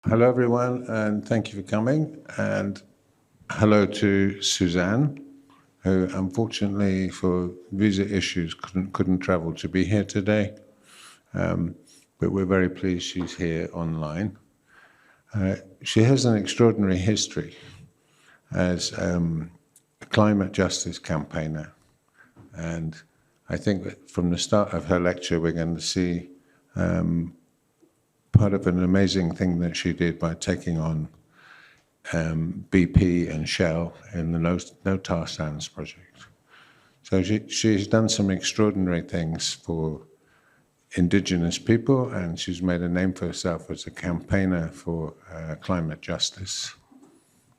Hello, everyone, and thank you for coming. And hello to Suzanne, who unfortunately, for visa issues, couldn't travel to be here today. But we're very pleased she's here online. She has an extraordinary history as a climate justice campaigner. And I think that from the start of her lecture, we're going to see part of an amazing thing that she did by taking on BP and Shell in the no tar sands project. So she's done some extraordinary things for indigenous people, and she's made a name for herself as a campaigner for climate justice.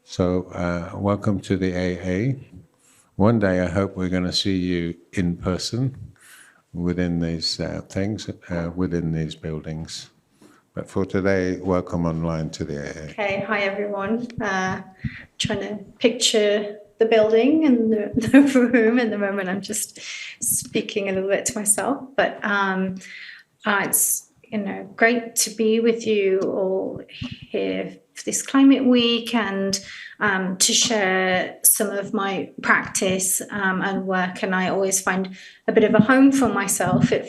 So welcome to the AA. One day I hope we're going to see you in person within these things, within these buildings. But for today, welcome online to the AA. Okay, hi everyone. Trying to picture the building and the room. At the moment, I'm just speaking a little bit to myself. But it's great to be with you all here for this Climate Week and to share some of my practice and work. And I always find a bit of a home for myself. It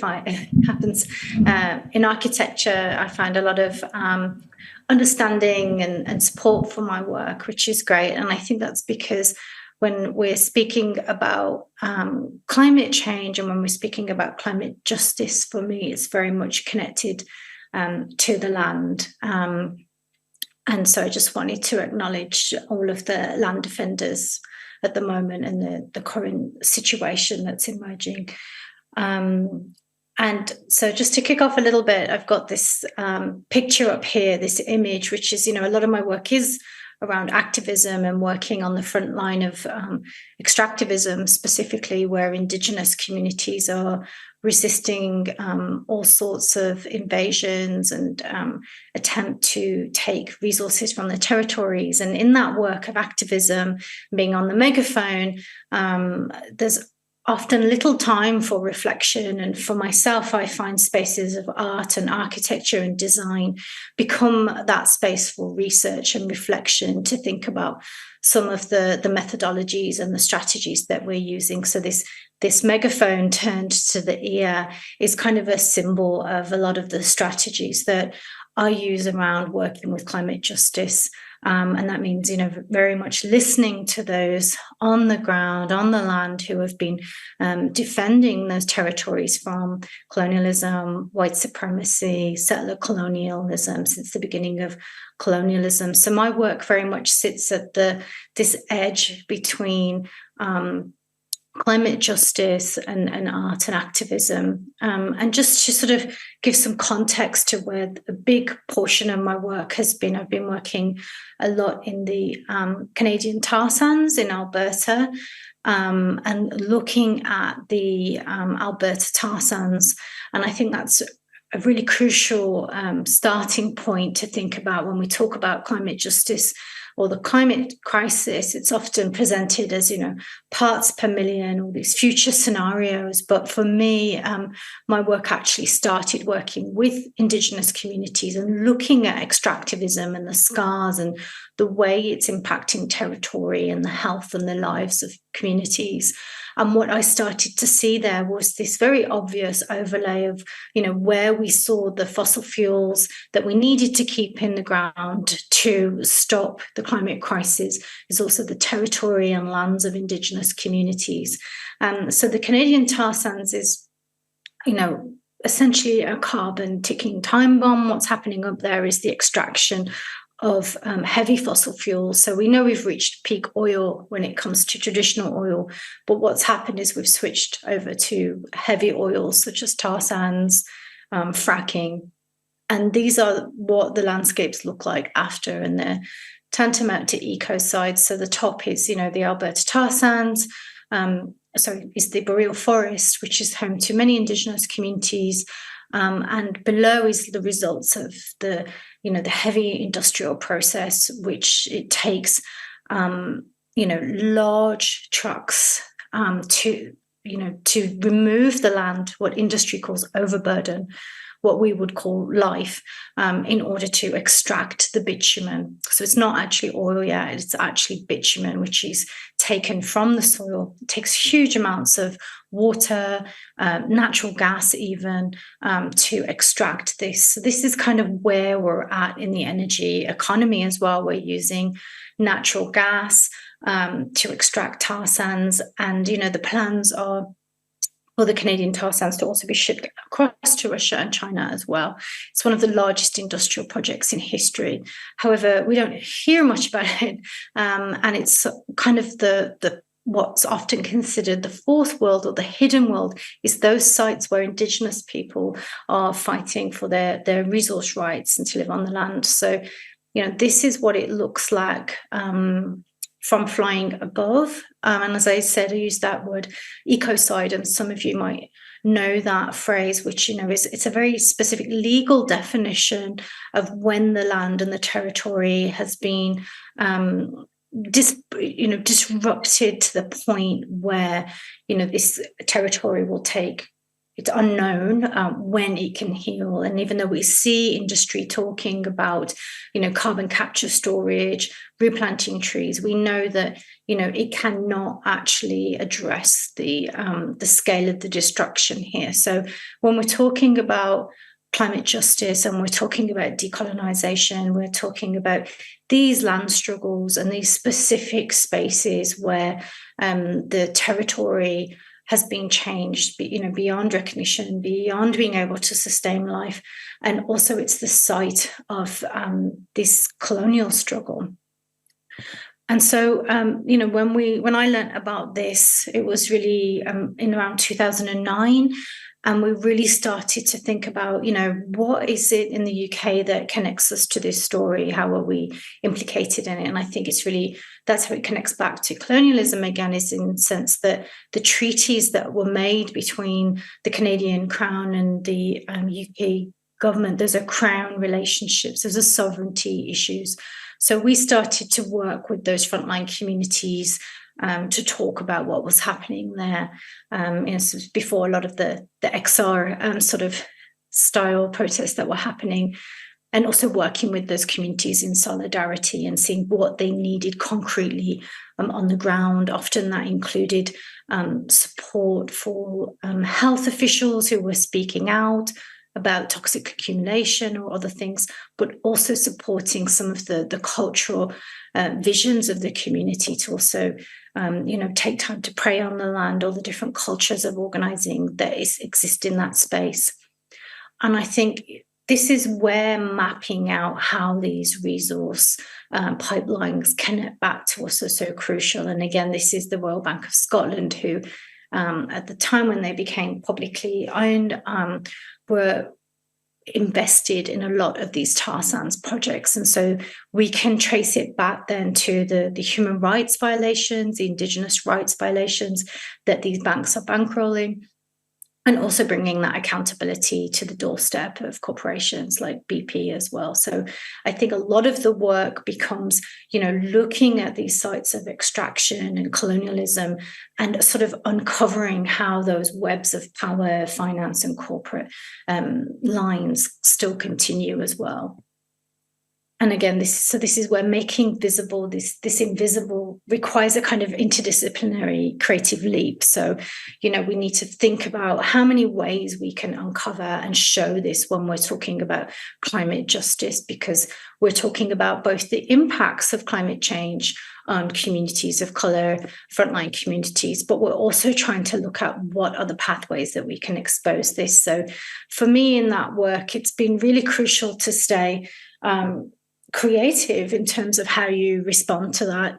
happens in architecture. I find a lot of understanding and support for my work, which is great. And I think that's because when we're speaking about climate change and when we're speaking about climate justice, for me, it's very much connected to the land. And so I just wanted to acknowledge all of the land defenders at the moment and the current situation that's emerging. And so just to kick off a little bit, I've got this picture up here, this image, which is, a lot of my work is around activism and working on the front line of extractivism, specifically where Indigenous communities are resisting all sorts of invasions and attempt to take resources from the territories. And in that work of activism, being on the megaphone, there's often little time for reflection. And for myself, I find spaces of art and architecture and design become that space for research and reflection to think about some of the methodologies and the strategies that we're using. So this megaphone turned to the ear is kind of a symbol of a lot of the strategies that I use around working with climate justice. And that means, very much listening to those on the ground, on the land, who have been defending those territories from colonialism, white supremacy, settler colonialism since the beginning of colonialism. So my work very much sits at this edge between climate justice and art and activism. And just to sort of give some context to where a big portion of my work has been, I've been working a lot in the Canadian tar sands in Alberta and looking at the Alberta tar sands. And I think that's a really crucial starting point to think about when we talk about climate justice or the climate crisis. It's often presented as, parts per million, all these future scenarios. But for me, my work actually started working with Indigenous communities and looking at extractivism and the scars and the way it's impacting territory and the health and the lives of communities. And what I started to see there was this very obvious overlay of, where we saw the fossil fuels that we needed to keep in the ground to stop the climate crisis is also the territory and lands of Indigenous communities. So the Canadian tar sands is, essentially a carbon ticking time bomb. What's happening up there is the extraction of heavy fossil fuels. So we know we've reached peak oil when it comes to traditional oil, but what's happened is we've switched over to heavy oils such as tar sands, fracking, and these are what the landscapes look like after, and they're tantamount to ecocides. So the top is, the Alberta tar sands, is the boreal forest, which is home to many Indigenous communities. And below is the results of the heavy industrial process, which it takes, large trucks to remove the land, what industry calls overburden, what we would call life in order to extract the bitumen. So it's not actually oil yet, it's actually bitumen, which is taken from the soil. It takes huge amounts of water, natural gas even, to extract this. So this is kind of where we're at in the energy economy as well. We're using natural gas to extract tar sands, and the plans are for the Canadian tar sands to also be shipped across to Russia and China as well. It's one of the largest industrial projects in history. However, we don't hear much about it, and it's kind of the what's often considered the fourth world, or the hidden world, is those sites where Indigenous people are fighting for their resource rights and to live on the land. So, this is what it looks like from flying above. And as I said, I use that word ecocide, and some of you might know that phrase, which, it's a very specific legal definition of when the land and the territory has been disrupted to the point where, this territory will take, it's unknown when it can heal. And even though we see industry talking about, carbon capture storage, replanting trees, we know that, it cannot actually address the scale of the destruction here. So when we're talking about climate justice and we're talking about decolonization, we're talking about these land struggles and these specific spaces where the territory has been changed, beyond recognition, beyond being able to sustain life. And also it's the site of this colonial struggle. And so, when I learned about this, it was really in around 2009. And we really started to think about, what is it in the UK that connects us to this story? How are we implicated in it? And I think that's how it connects back to colonialism again, is in the sense that the treaties that were made between the Canadian Crown and the UK government, those are crown relationships, those are sovereignty issues. So we started to work with those frontline communities to talk about what was happening there. Before a lot of the XR sort of style protests that were happening, and also working with those communities in solidarity and seeing what they needed concretely on the ground. Often that included support for health officials who were speaking out about toxic accumulation or other things, but also supporting some of the cultural visions of the community to also take time to pray on the land, all the different cultures of organizing that exist in that space. And I think this is where mapping out how these resource pipelines connect back to us are so crucial. And again, this is the Royal Bank of Scotland, who at the time when they became publicly owned, were invested in a lot of these tar sands projects. And so we can trace it back then to the human rights violations, the Indigenous rights violations that these banks are bankrolling, and also bringing that accountability to the doorstep of corporations like BP as well. So I think a lot of the work becomes, looking at these sites of extraction and colonialism and sort of uncovering how those webs of power, finance, and corporate lines still continue as well. And again, this is where making visible this invisible requires a kind of interdisciplinary creative leap. So, we need to think about how many ways we can uncover and show this when we're talking about climate justice, because we're talking about both the impacts of climate change on communities of colour, frontline communities, but we're also trying to look at what are the pathways that we can expose this. So for me in that work, it's been really crucial to stay creative in terms of how you respond to that,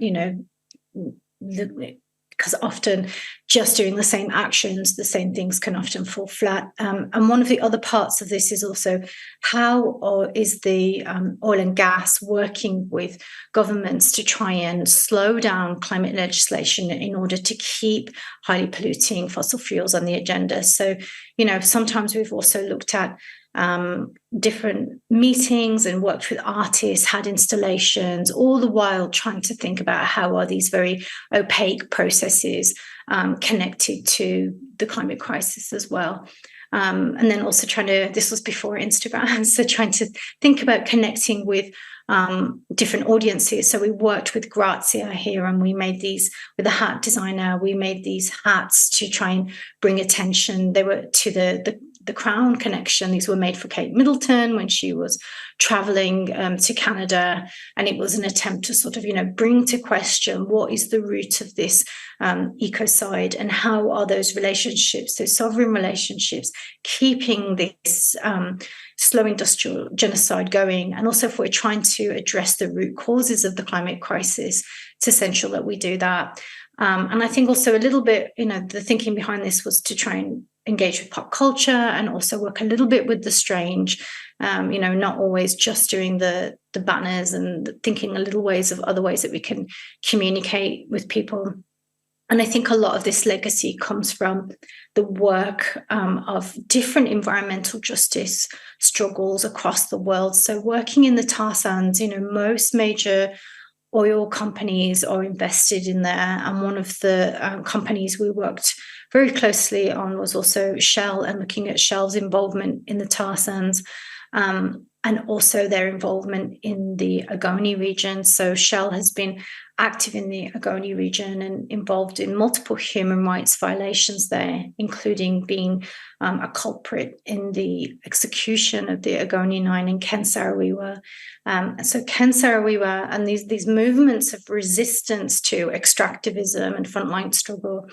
because often just doing the same actions, the same things can often fall flat. And one of the other parts of this is also how is the oil and gas working with governments to try and slow down climate legislation in order to keep highly polluting fossil fuels on the agenda. So, sometimes we've also looked at different meetings and worked with artists, had installations, all the while trying to think about how are these very opaque processes connected to the climate crisis as well. And then also this was before Instagram, so trying to think about connecting with different audiences. So we worked with Grazia here, and we made these with a hat designer. We made these hats to try and bring attention. They were to the Crown connection. These were made for Kate Middleton when she was traveling to Canada, and it was an attempt to sort of, bring to question what is the root of this ecocide, and how are those relationships, those sovereign relationships, keeping this slow industrial genocide going. And also, if we're trying to address the root causes of the climate crisis, it's essential that we do that. And I think also a little bit, the thinking behind this was to try and engage with pop culture and also work a little bit with the strange, not always just doing the banners, and thinking a little ways of other ways that we can communicate with people. And I think a lot of this legacy comes from the work of different environmental justice struggles across the world. So working in the tar sands, most major oil companies are invested in there. And one of the companies we worked very closely on was also Shell, and looking at Shell's involvement in the tar sands, and also their involvement in the Agoni region. So Shell has been active in the Agoni region and involved in multiple human rights violations there, including being a culprit in the execution of the Agoni 9 in Ken Saro-Wiwa. So Ken Saro-Wiwa and these movements of resistance to extractivism and frontline struggle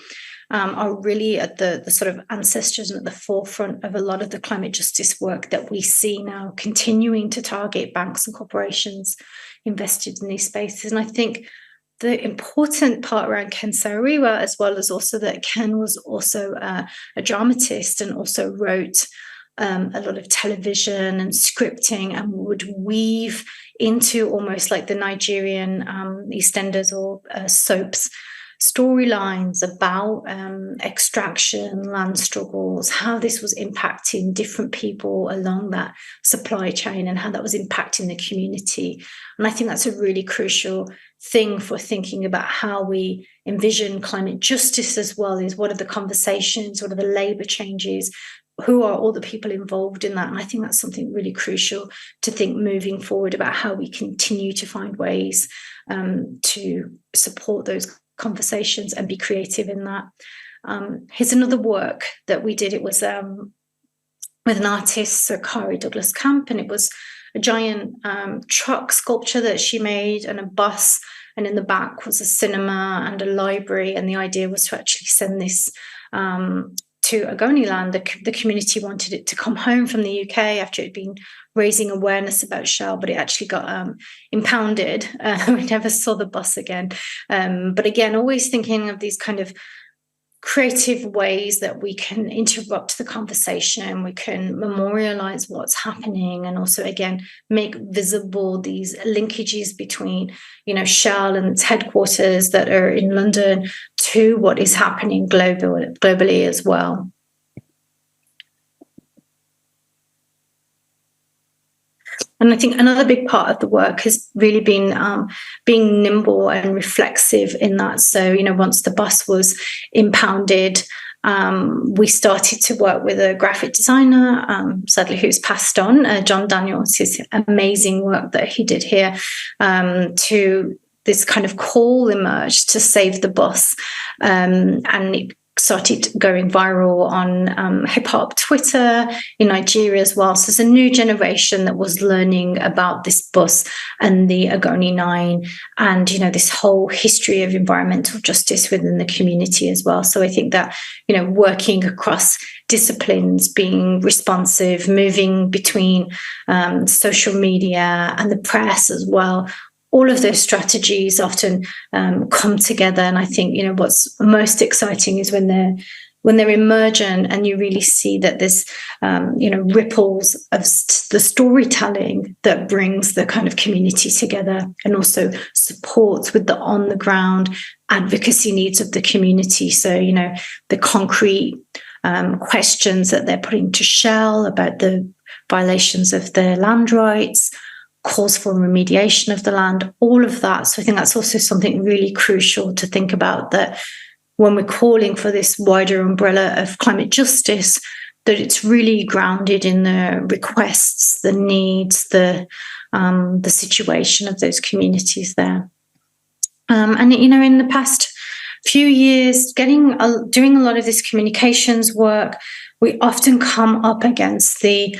are really at the sort of ancestors and at the forefront of a lot of the climate justice work that we see now, continuing to target banks and corporations invested in these spaces. And I think the important part around Ken Saro-Wiwa, as well as also that Ken was also a dramatist and also wrote a lot of television and scripting, and would weave into almost like the Nigerian EastEnders or soaps storylines about extraction, land struggles, how this was impacting different people along that supply chain, and how that was impacting the community. And I think that's a really crucial thing for thinking about how we envision climate justice as well, is what are the conversations, what are the labour changes, who are all the people involved in that. And I think that's something really crucial to think moving forward about how we continue to find ways to support those conversations and be creative in that. Here's another work that we did. It was with an artist, Sir Kari Douglas Camp, and it was a giant truck sculpture that she made, and a bus, and in the back was a cinema and a library. And the idea was to actually send this to Agoni land. The community wanted it to come home from the UK after it had been raising awareness about Shell, but it actually got impounded. We never saw the bus again. But again, always thinking of these kind of creative ways that we can interrupt the conversation, we can memorialize what's happening, and also again make visible these linkages between Shell and its headquarters that are in London to what is happening globally as well. And I think another big part of the work has really been being nimble and reflexive in that. So, once the bus was impounded, we started to work with a graphic designer, sadly who's passed on, John Daniels, his amazing work that he did here, to this kind of call emerged to save the bus. And it started going viral on hip-hop Twitter in Nigeria as well. So there's a new generation that was learning about this bus and the Agoni 9 and, this whole history of environmental justice within the community as well. So I think that, working across disciplines, being responsive, moving between social media and the press as well, all of those strategies often come together. And I think, what's most exciting is when they're emergent and you really see that there's, ripples of the storytelling that brings the kind of community together and also supports with the on the ground advocacy needs of the community. So, the concrete questions that they're putting to Shell about the violations of their land rights, calls for remediation of the land, all of that. So I think that's also something really crucial to think about, that when we're calling for this wider umbrella of climate justice, that it's really grounded in the requests, the needs, the situation of those communities there. And in the past few years, doing a lot of this communications work, we often come up against the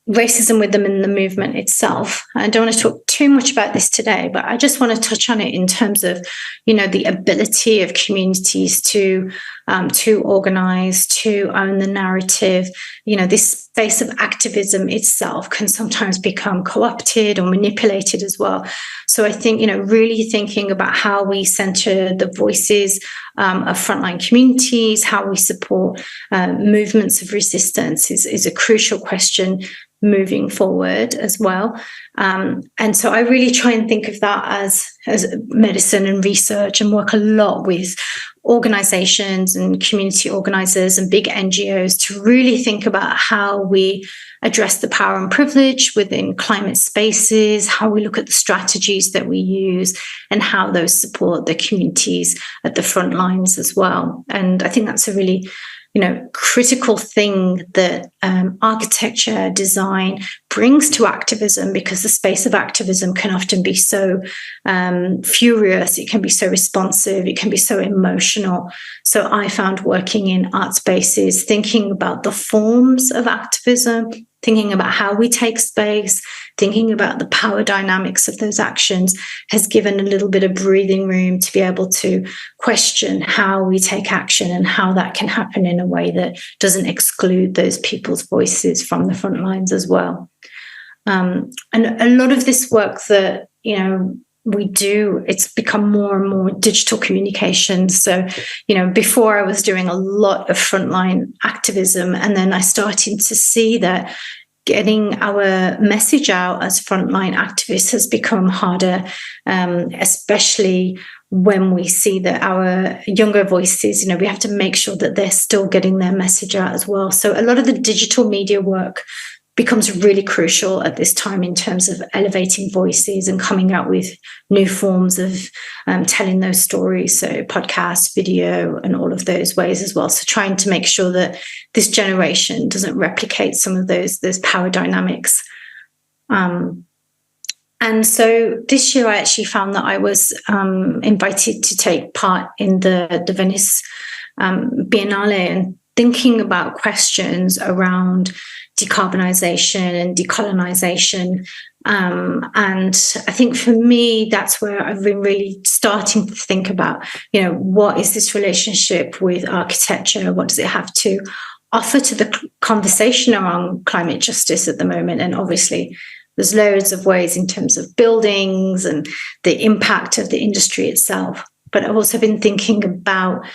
racism with them in the movement itself. I don't want to talk too much about this today, but I just want to touch on it in terms of, the ability of communities to organize, to own the narrative. This space of activism itself can sometimes become co-opted or manipulated as well. So I think, really thinking about how we center the voices of frontline communities, how we support movements of resistance is a crucial question moving forward as well. And so I really try and think of that as medicine and research, and work a lot with organizations and community organizers and big NGOs to really think about how we address the power and privilege within climate spaces, how we look at the strategies that we use, and how those support the communities at the front lines as well. And I think that's a really critical thing that architecture design brings to activism, because the space of activism can often be so furious, it can be so responsive, it can be so emotional. So I found working in art spaces, thinking about the forms of activism, thinking about how we take space, thinking about the power dynamics of those actions, has given a little bit of breathing room to be able to question how we take action and how that can happen in a way that doesn't exclude those people's voices from the front lines as well. And a lot of this work that, we do, it's become more and more digital communication. So, before I was doing a lot of frontline activism, and then I started to see that getting our message out as frontline activists has become harder, especially when we see that our younger voices, we have to make sure that they're still getting their message out as well. So a lot of the digital media work becomes really crucial at this time in terms of elevating voices and coming out with new forms of telling those stories. So podcast, video, and all of those ways as well. So trying to make sure that this generation doesn't replicate some of those power dynamics. And so this year I actually found that I was invited to take part in the Venice Biennale, and thinking about questions around decarbonisation and decolonisation. And I think for me, that's where I've been really starting to think about, what is this relationship with architecture? What does it have to offer to the conversation around climate justice at the moment? And obviously, there's loads of ways in terms of buildings and the impact of the industry itself. But I've also been thinking about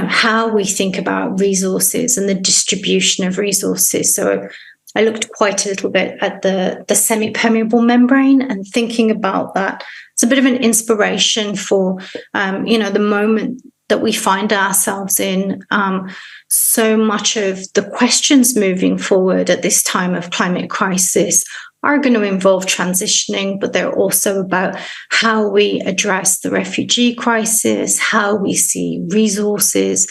how we think about resources and the distribution of resources. So I looked quite a little bit at the semi-permeable membrane and thinking about that. It's a bit of an inspiration for, the moment that we find ourselves in. So much of the questions moving forward at this time of climate crisis are going to involve transitioning, but they're also about how we address the refugee crisis, how we see resources,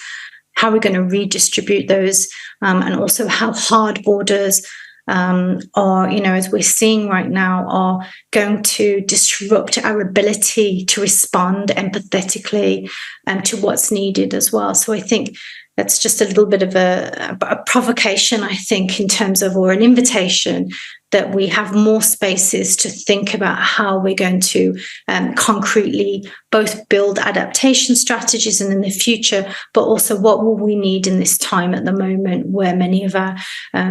how we're going to redistribute those, and also how hard borders are, as we're seeing right now, are going to disrupt our ability to respond empathetically to what's needed as well. So I think that's just a little bit of a provocation, I think, in terms of, or an invitation, that we have more spaces to think about how we're going to concretely both build adaptation strategies and in the future, but also what will we need in this time at the moment where many of our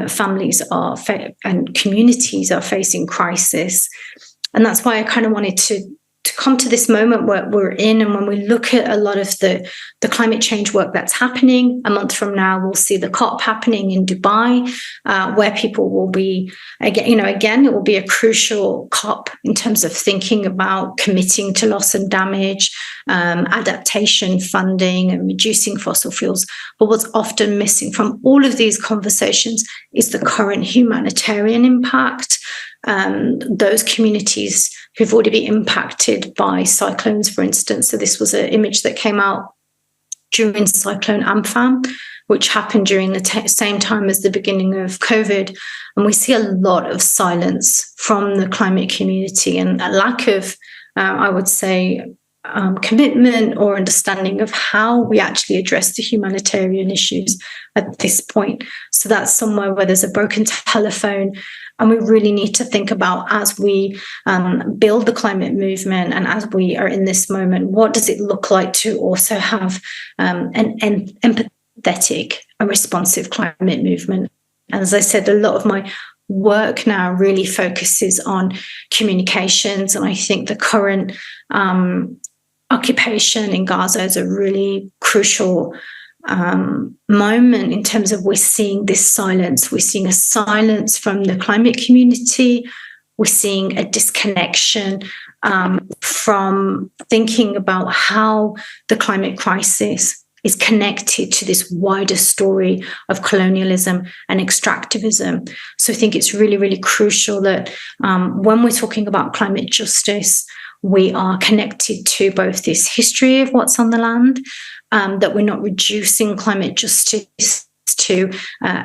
families are and communities are facing crisis. And that's why I kind of wanted to come to this moment where we're in, and when we look at a lot of the climate change work that's happening, a month from now we'll see the COP happening in Dubai, where people will be again it will be a crucial COP in terms of thinking about committing to loss and damage, adaptation funding, and reducing fossil fuels. But what's often missing from all of these conversations is the current humanitarian impact. Those communities who've already been impacted by cyclones, for instance. So this was an image that came out during Cyclone Amphan, which happened during the same time as the beginning of COVID. And we see a lot of silence from the climate community and a lack of, I would say, commitment or understanding of how we actually address the humanitarian issues at this point. So that's somewhere where there's a broken telephone. And we really need to think about, as we build the climate movement and as we are in this moment, what does it look like to also have an empathetic and responsive climate movement? And as I said, a lot of my work now really focuses on communications. And I think the current occupation in Gaza is a really crucial moment in terms of we're seeing this silence. We're seeing a silence from the climate community. We're seeing a disconnection from thinking about how the climate crisis is connected to this wider story of colonialism and extractivism. So I think it's really, really crucial that when we're talking about climate justice, we are connected to both this history of what's on the land, that we're not reducing climate justice to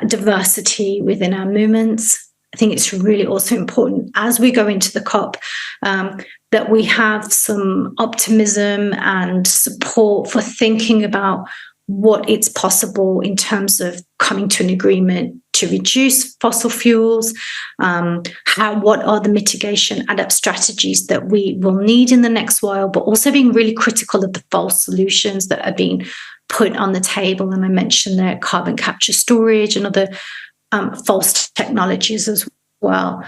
diversity within our movements. I think it's really also important as we go into the COP that we have some optimism and support for thinking about what it's possible in terms of coming to an agreement to reduce fossil fuels, what are the mitigation adapt strategies that we will need in the next while, but also being really critical of the false solutions that are being put on the table. And I mentioned there carbon capture storage and other false technologies as well.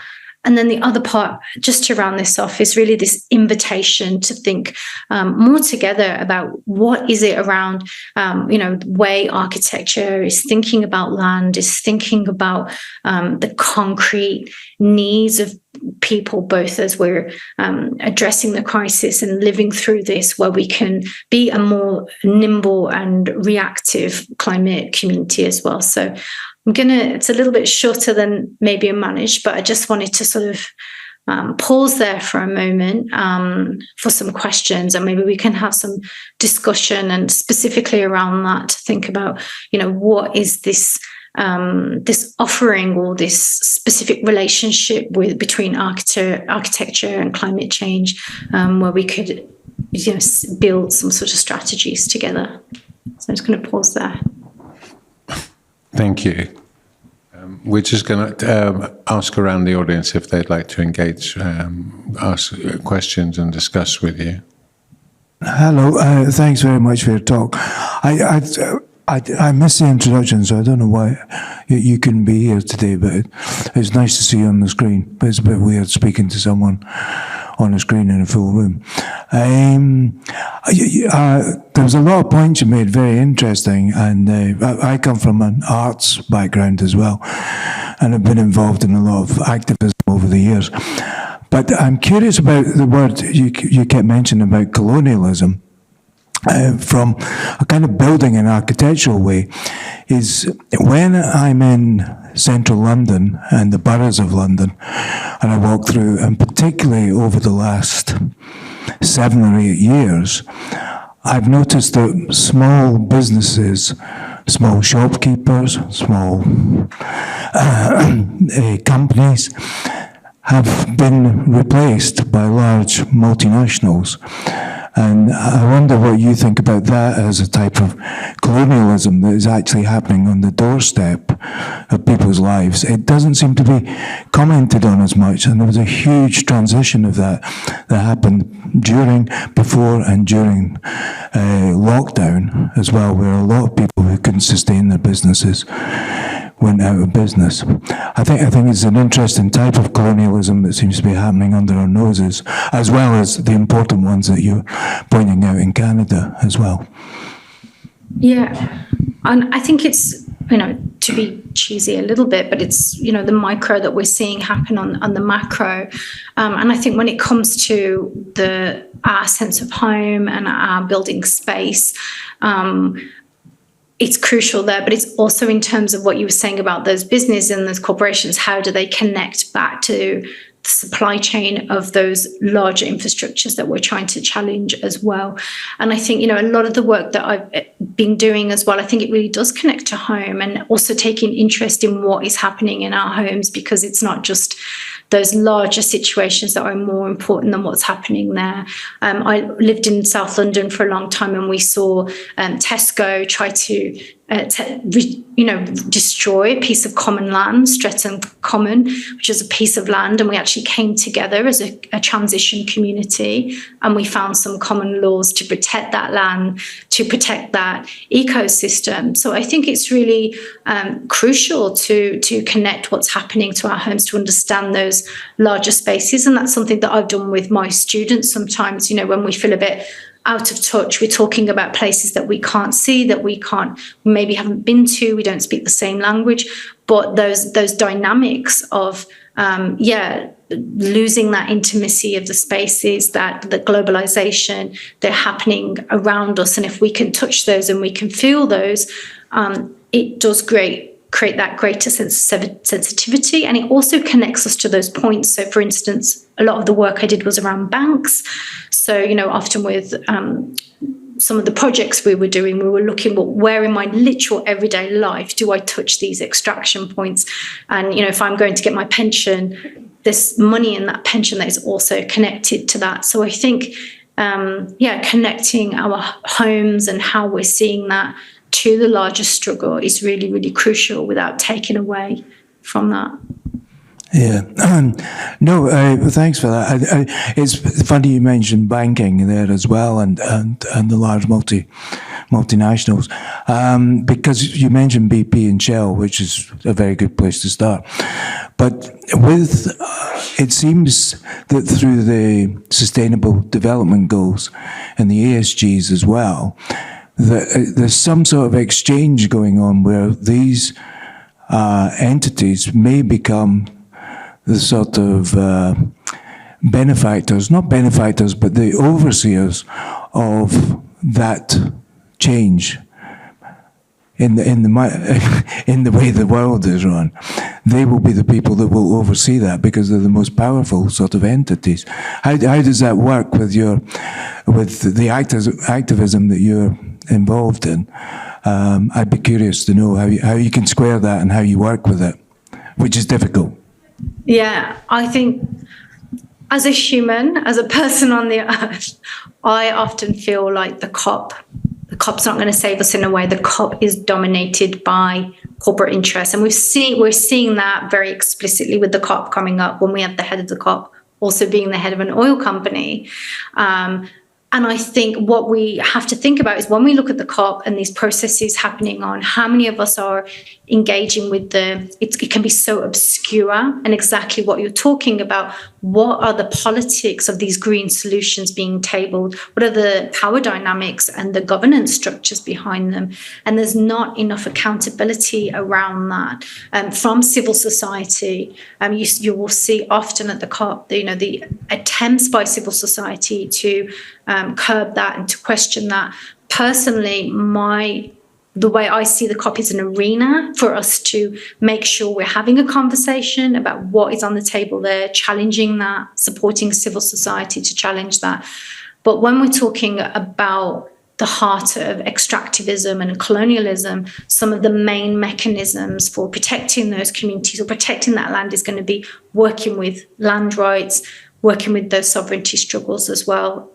And then the other part, just to round this off, is really this invitation to think more together about what is it around, the way architecture is thinking about land, is thinking about the concrete needs of people, both as we're addressing the crisis and living through this, where we can be a more nimble and reactive climate community as well. So it's a little bit shorter than maybe a managed, but I just wanted to sort of pause there for a moment for some questions, and maybe we can have some discussion and specifically around that to think about, what is this this offering or this specific relationship between architecture and climate change, where we could build some sort of strategies together. So I'm just going to pause there. Thank you. We're just going to ask around the audience if they'd like to engage, ask questions and discuss with you. Hello, thanks very much for your talk. I missed the introduction, so I don't know why you couldn't be here today, but it's nice to see you on the screen. But it's a bit weird speaking to someone on a screen in a full room. There was a lot of points you made, very interesting, and I come from an arts background as well, and I've been involved in a lot of activism over the years. But I'm curious about the word you kept mentioning about colonialism. From a kind of building and architectural way, is when I'm in central London and the boroughs of London, and I walk through, and particularly over the last 7 or 8 years, I've noticed that small businesses, small shopkeepers, small companies have been replaced by large multinationals. And I wonder what you think about that as a type of colonialism that is actually happening on the doorstep of people's lives. It doesn't seem to be commented on as much, and there was a huge transition of that happened before and during lockdown as well, where a lot of people who couldn't sustain their businesses went out of business. I think it's an interesting type of colonialism that seems to be happening under our noses, as well as the important ones that you're pointing out in Canada as well. Yeah, and I think it's, to be cheesy a little bit, but it's, the micro that we're seeing happen on the macro. And I think when it comes to our sense of home and our building space, it's crucial there, but it's also in terms of what you were saying about those businesses and those corporations. How do they connect back to the supply chain of those larger infrastructures that we're trying to challenge as well. And I think, a lot of the work that I've been doing as well, I think it really does connect to home, and also taking interest in what is happening in our homes, because it's not just those larger situations that are more important than what's happening there. I lived in South London for a long time, and we saw Tesco try to destroy a piece of common land, Streatham Common, which is a piece of land, and we actually came together as a transition community, and we found some common laws to protect that land, to protect that ecosystem. So I think it's really crucial to connect what's happening to our homes, to understand those larger spaces, and that's something that I've done with my students sometimes. When we feel a bit out of touch, we're talking about places that we can't see, that we maybe haven't been to, we don't speak the same language, but those dynamics of losing that intimacy of the spaces, that the globalization, they're happening around us, and if we can touch those and we can feel those, it does create that greater sensitivity, and it also connects us to those points. So for instance, a lot of the work I did was around banks. So, often with some of the projects we were doing, we were looking at where in my literal everyday life do I touch these extraction points? And, if I'm going to get my pension, there's money in that pension that is also connected to that. So I think, connecting our homes and how we're seeing that to the larger struggle is really, really crucial without taking away from that. Yeah. No, thanks for that. It's funny you mentioned banking there as well, and the large multinationals, because you mentioned BP and Shell, which is a very good place to start. But it seems that through the Sustainable Development Goals and the ESGs as well, there's some sort of exchange going on where these entities may become the sort of benefactors, not benefactors, but the overseers of that change in the way the world is run. They will be the people that will oversee that because they're the most powerful sort of entities. How does that work with the activism that you're involved in? I'd be curious to know how you can square that and how you work with it, which is difficult. Yeah, I think as a human, as a person on the earth, I often feel like the COP's not going to save us in a way. The COP is dominated by corporate interests. And we're seeing that very explicitly with the COP coming up, when we have the head of the COP also being the head of an oil company. And I think what we have to think about is when we look at the COP and these processes happening on, how many of us are engaging with it can be so obscure, and exactly what you're talking about. What are the politics of these green solutions being tabled? What are the power dynamics and the governance structures behind them? And there's not enough accountability around that from civil society. You will see often at the COP, the attempts by civil society to curb that and to question that. Personally, the way I see the COP is an arena for us to make sure we're having a conversation about what is on the table there, challenging that, supporting civil society to challenge that. But when we're talking about the heart of extractivism and colonialism, some of the main mechanisms for protecting those communities or protecting that land is going to be working with land rights, working with those sovereignty struggles as well.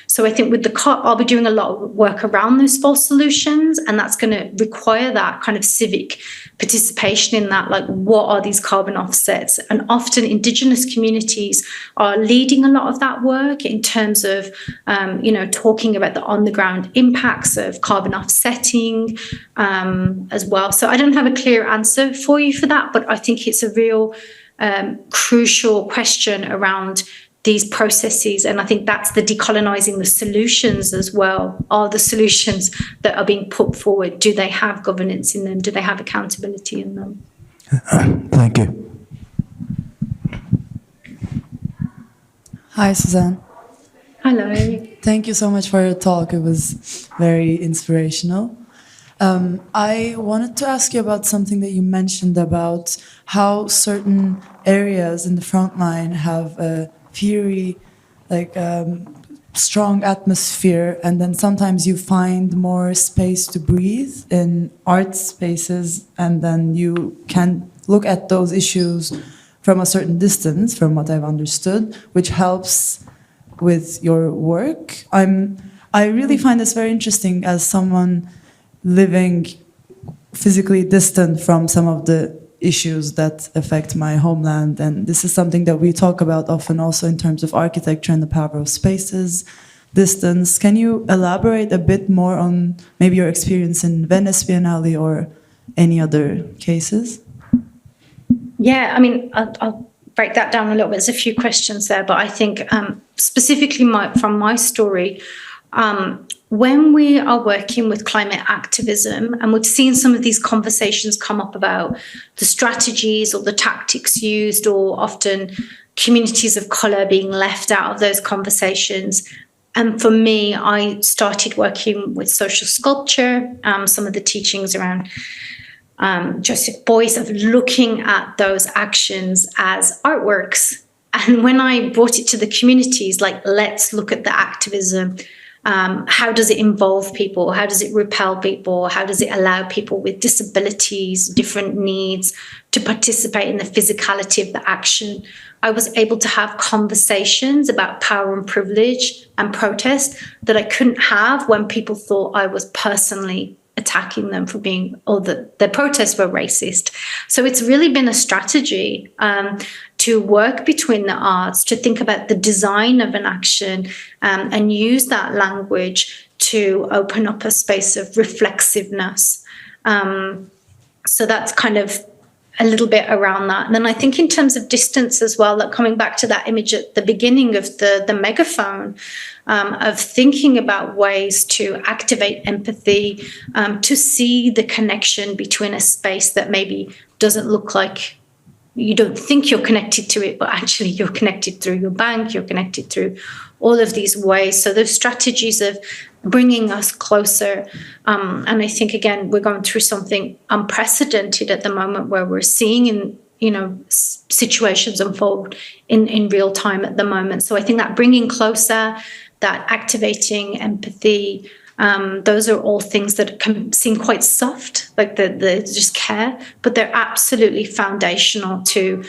So I think with the COP, I'll be doing a lot of work around those false solutions, and that's going to require that kind of civic participation in that, like what are these carbon offsets? And often Indigenous communities are leading a lot of that work in terms of, talking about the on-the-ground impacts of carbon offsetting as well. So I don't have a clear answer for you for that, but I think it's a real crucial question around these processes. And I think that's the decolonizing the solutions as well. Are the solutions that are being put forward, do they have governance in them? Do they have accountability in them? Thank you. Hi, Suzanne. Hello. Thank you so much for your talk. It was very inspirational. I wanted to ask you about something that you mentioned about how certain areas in the front line have a very strong atmosphere, and then sometimes you find more space to breathe in art spaces, and then you can look at those issues from a certain distance, from what I've understood, which helps with your work. I really find this very interesting as someone living physically distant from some of the issues that affect my homeland. And this is something that we talk about often also in terms of architecture and the power of spaces, distance. Can you elaborate a bit more on maybe your experience in Venice Biennale or any other cases? Yeah, I mean, I'll break that down a little bit. There's a few questions there, but I think specifically from my story, when we are working with climate activism, and we've seen some of these conversations come up about the strategies or the tactics used, or often communities of colour being left out of those conversations. And for me, I started working with social sculpture, some of the teachings around Joseph Beuys of looking at those actions as artworks. And when I brought it to the communities, like, let's look at the activism. How does it involve people? How does it repel people? How does it allow people with disabilities, different needs, to participate in the physicality of the action? I was able to have conversations about power and privilege and protest that I couldn't have when people thought I was personally attacking them for being, or that their protests were racist. So it's really been a strategy to work between the arts, to think about the design of an action, and use that language to open up a space of reflexiveness. So that's kind of a little bit around that. And then I think in terms of distance as well, like coming back to that image at the beginning of the megaphone, of thinking about ways to activate empathy, to see the connection between a space that maybe doesn't look like, you don't think you're connected to it, but actually you're connected through your bank, you're connected through all of these ways. So those strategies of bringing us closer. And I think, again, we're going through something unprecedented at the moment, where we're seeing situations unfold in real time at the moment. So I think that bringing closer, that activating empathy, those are all things that can seem quite soft, like the just care, but they're absolutely foundational to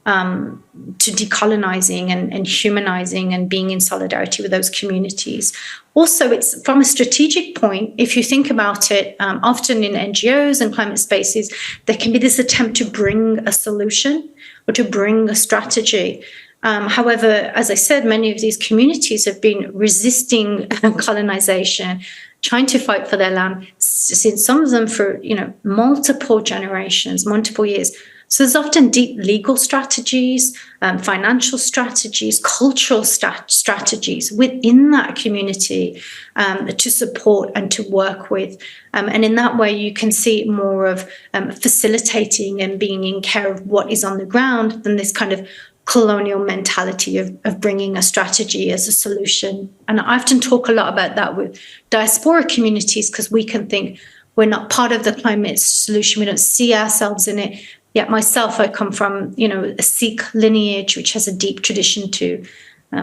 decolonizing and humanizing and being in solidarity with those communities. Also, it's from a strategic point, if you think about it, often in NGOs and climate spaces, there can be this attempt to bring a solution or to bring a strategy. However, as I said, many of these communities have been resisting colonization, trying to fight for their land, since some of them for multiple generations, multiple years. So there's often deep legal strategies, financial strategies, cultural strategies within that community to support and to work with. And in that way, you can see more of facilitating and being in care of what is on the ground than this kind of colonial mentality of bringing a strategy as a solution. And I often talk a lot about that with diaspora communities, because we can think we're not part of the climate solution, we don't see ourselves in it. Yet myself, I come from, a Sikh lineage, which has a deep tradition to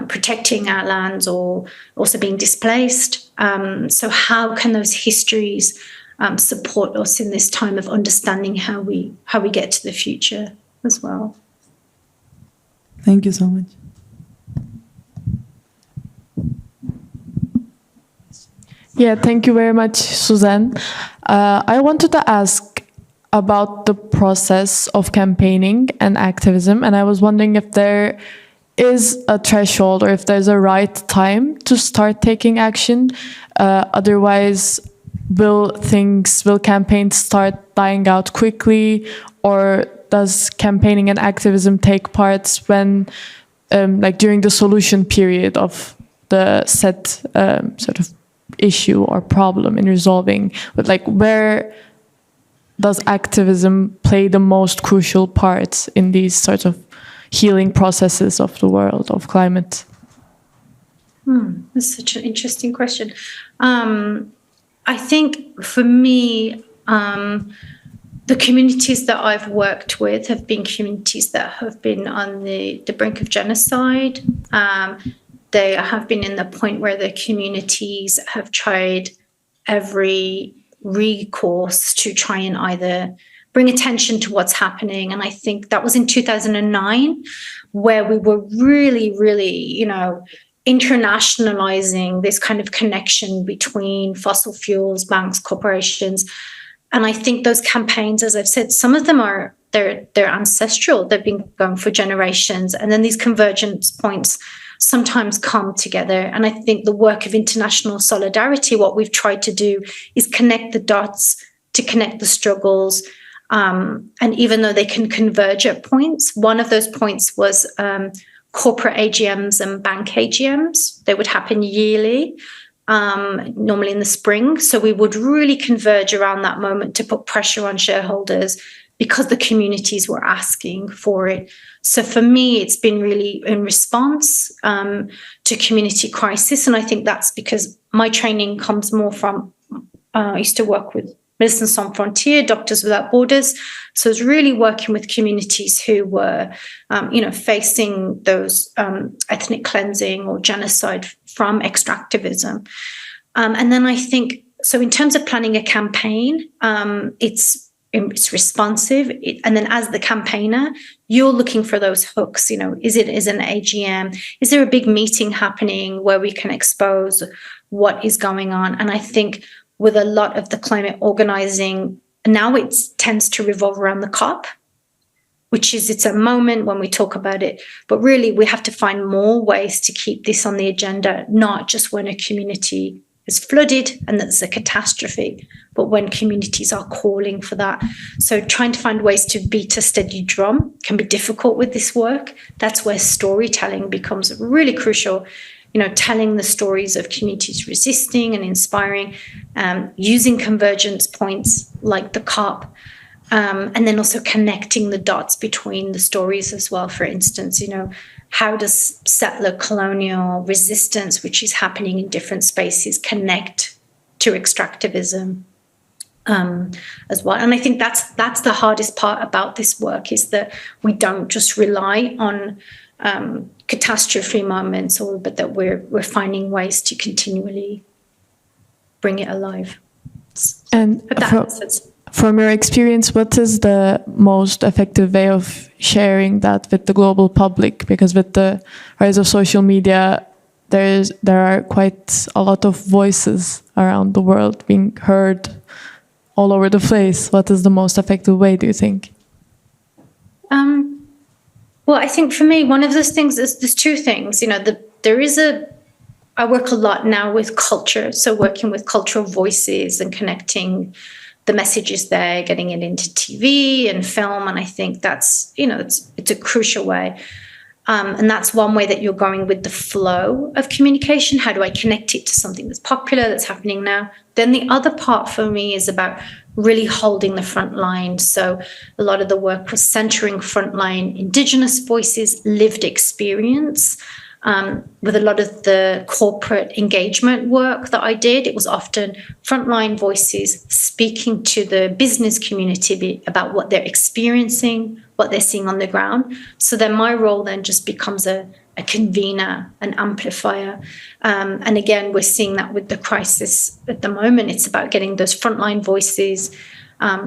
protecting our lands or also being displaced. So how can those histories support us in this time of understanding how we get to the future as well? Thank you so much. Yeah, thank you very much, Suzanne. I wanted to ask about the process of campaigning and activism, and I was wondering if there is a threshold or if there's a right time to start taking action. Otherwise, will campaigns start dying out quickly, or does campaigning and activism take parts when, during the solution period of the set sort of issue or problem in resolving? But where does activism play the most crucial part in these sort of healing processes of the world, of climate? That's such an interesting question. I think for me, the communities that I've worked with have been communities that have been on the brink of genocide. They have been in the point where the communities have tried every recourse to try and either bring attention to what's happening. And I think that was in 2009, where we were really, really, internationalizing this kind of connection between fossil fuels, banks, corporations. And I think those campaigns, as I've said, some of them they're ancestral. They've been going for generations. And then these convergence points sometimes come together. And I think the work of international solidarity, what we've tried to do is connect the dots, to connect the struggles. And even though they can converge at points, one of those points was corporate AGMs and bank AGMs. They would happen yearly, normally in the spring. So we would really converge around that moment to put pressure on shareholders because the communities were asking for it. So for me, it's been really in response to community crisis. And I think that's because my training comes more from, I used to work with Médecins Sans Frontières, Doctors Without Borders. So I was really working with communities who were, facing those ethnic cleansing or genocide from extractivism. And then I think, so in terms of planning a campaign, it's responsive. And then as the campaigner, you're looking for those hooks. Is it an AGM? Is there a big meeting happening where we can expose what is going on? And I think with a lot of the climate organizing, now it tends to revolve around the COP, which is, it's a moment when we talk about it, but really we have to find more ways to keep this on the agenda, not just when a community is flooded and that's a catastrophe, but when communities are calling for that. So trying to find ways to beat a steady drum can be difficult with this work. That's where storytelling becomes really crucial. Telling the stories of communities resisting and inspiring, using convergence points like the COP, and then also connecting the dots between the stories as well. For instance, how does settler colonial resistance, which is happening in different spaces, connect to extractivism as well? And I think that's the hardest part about this work, is that we don't just rely on catastrophe moments, but that we're finding ways to continually bring it alive. And from your experience, what is the most effective way of sharing that with the global public? Because with the rise of social media, there are quite a lot of voices around the world being heard all over the place. What is the most effective way, do you think? Well, I think for me, one of those things is, there's two things. I work a lot now with culture, so working with cultural voices and connecting the messages there, getting it into TV and film, and I think that's, it's a crucial way. And that's one way that you're going with the flow of communication. How do I connect it to something that's popular, that's happening now? Then the other part for me is about really holding the front line. So a lot of the work was centering frontline Indigenous voices, lived experience. With a lot of the corporate engagement work that I did, it was often frontline voices speaking to the business community about what they're experiencing, what they're seeing on the ground. So then my role then just becomes a convener, an amplifier. And again, we're seeing that with the crisis at the moment. It's about getting those frontline voices,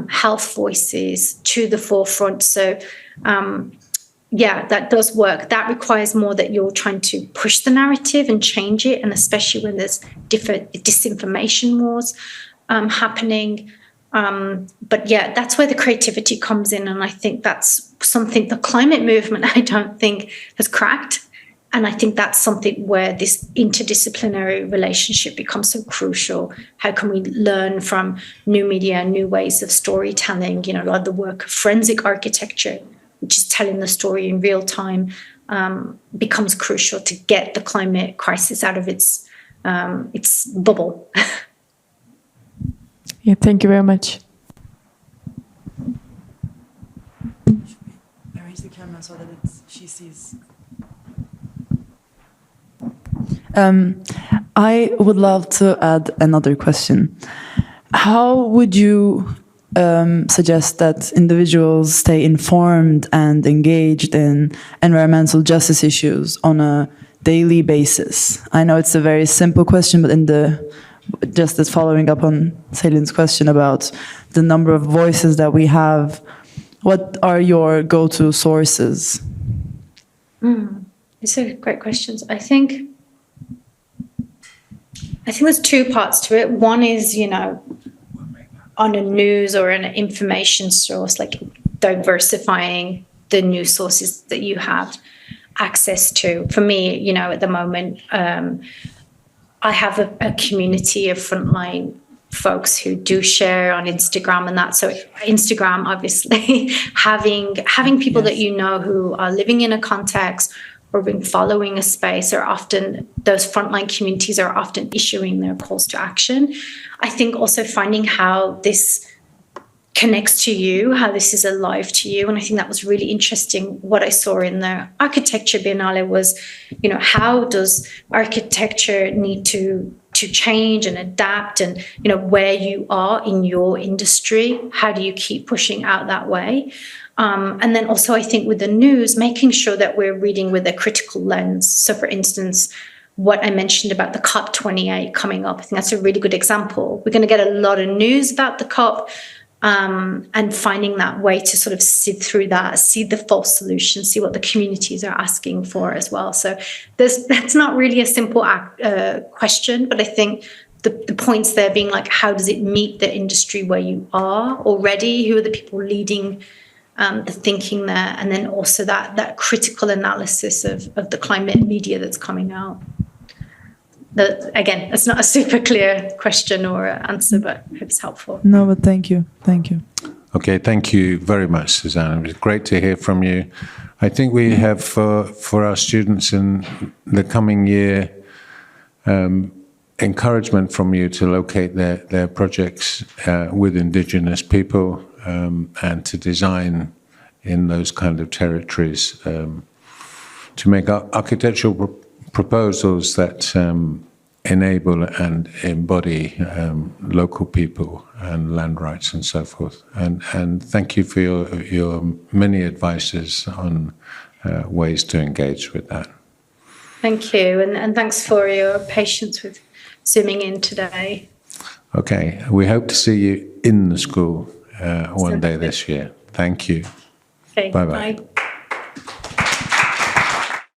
health voices to the forefront. So that does work. That requires more that you're trying to push the narrative and change it, and especially when there's different disinformation wars happening. But that's where the creativity comes in, and I think that's something the climate movement I don't think has cracked, and I think that's something where this interdisciplinary relationship becomes so crucial. How can we learn from new media, new ways of storytelling? A lot of the work of forensic architecture, which is telling the story in real time, becomes crucial to get the climate crisis out of its bubble. Yeah, thank you very much. I raise the camera so that she sees. I would love to add another question. how would you suggest that individuals stay informed and engaged in environmental justice issues on a daily basis? I know it's a very simple question, but just as following up on Ceylin's question about the number of voices that we have, what are your go-to sources? These are great questions. I think there's two parts to it. One is, on a news or an information source, like diversifying the news sources that you have access to. For me, at the moment, I have a community of frontline folks who do share on Instagram and that. So Instagram, obviously, having people that who are living in a context or been following a space are often, those frontline communities are often issuing their calls to action. I think also finding how this connects to you, how this is alive to you. And I think that was really interesting. What I saw in the architecture biennale was, how does architecture need to change and adapt, and where you are in your industry, how do you keep pushing out that way? And then also I think with the news, making sure that we're reading with a critical lens. So for instance, what I mentioned about the COP28 coming up, I think that's a really good example. We're going to get a lot of news about the COP, and finding that way to sort of sift through that, see the false solution, see what the communities are asking for as well. So that's not really a simple question, but I think the points there being like, how does it meet the industry where you are already? Who are the people leading the thinking there? And then also that critical analysis of the climate media that's coming out. Again, it's not a super clear question or answer, but I hope it's helpful. No, but thank you. Thank you. Okay, thank you very much, Suzanne. It was great to hear from you. I think we have for our students in the coming year encouragement from you to locate their projects with Indigenous people and to design in those kind of territories, to make architectural proposals that enable and embody local people and land rights and so forth. And thank you for your many advices on ways to engage with that. Thank you, and thanks for your patience with zooming in today. Okay, we hope to see you in the school one day this year. Thank you. Okay, Bye-bye. bye.